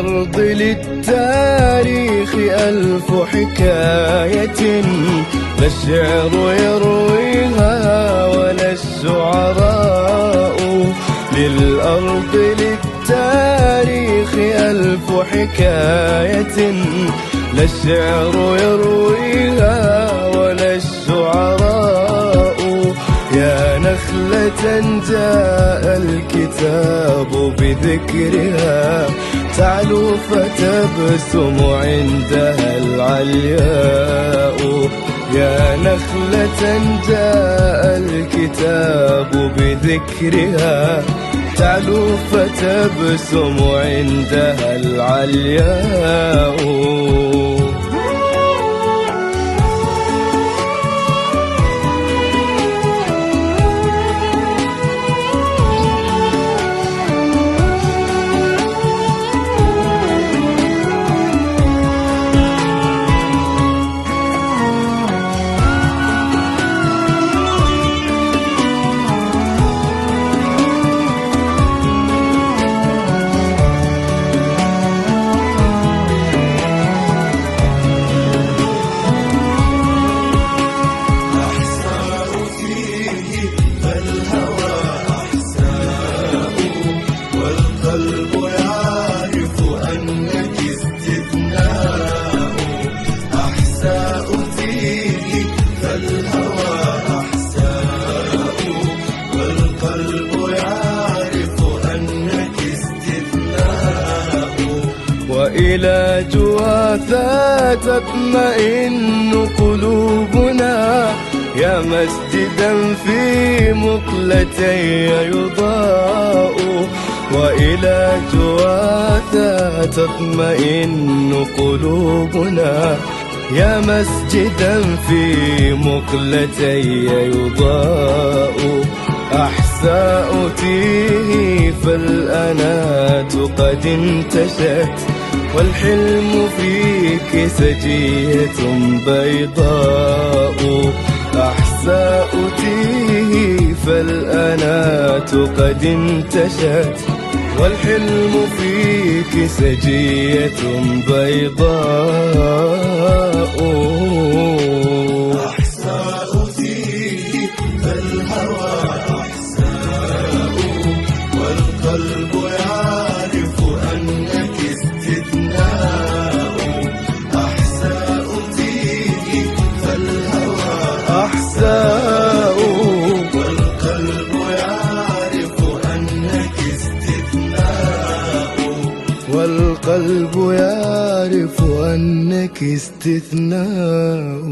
للأرض للتاريخ ألف حكاية، لا الشعر يرويها ولا الشعراء. للأرض للتاريخ ألف حكاية، لا الشعر يرويها ولا الشعراء. يا نخلة جاء الكتاب بذكرها، تعلو فتبسم عندها العلياء. يا نخلة جاء الكتاب بذكرها، تعلو فتبسم عندها العلياء. وإلى جواثا تطمئن قلوبنا، يا مسجدا في مقلتي يضاء. وإلى جواثا تطمئن قلوبنا، يا مسجدا في مقلتي يضاء. أحساء تيه فالأنات قد انتشت، والحلم فيك سجية بيضاء. أحساء تيه فالأنات قد انتشت، والحلم فيك سجية بيضاء. أحساء فيه فالهوى أحساء، والقلب يعرف أنك استثناء. أحساء فيه فالهوى أحساء، والقلب يعرف أنك استثناء. والقلب يعرف أنك استثناء.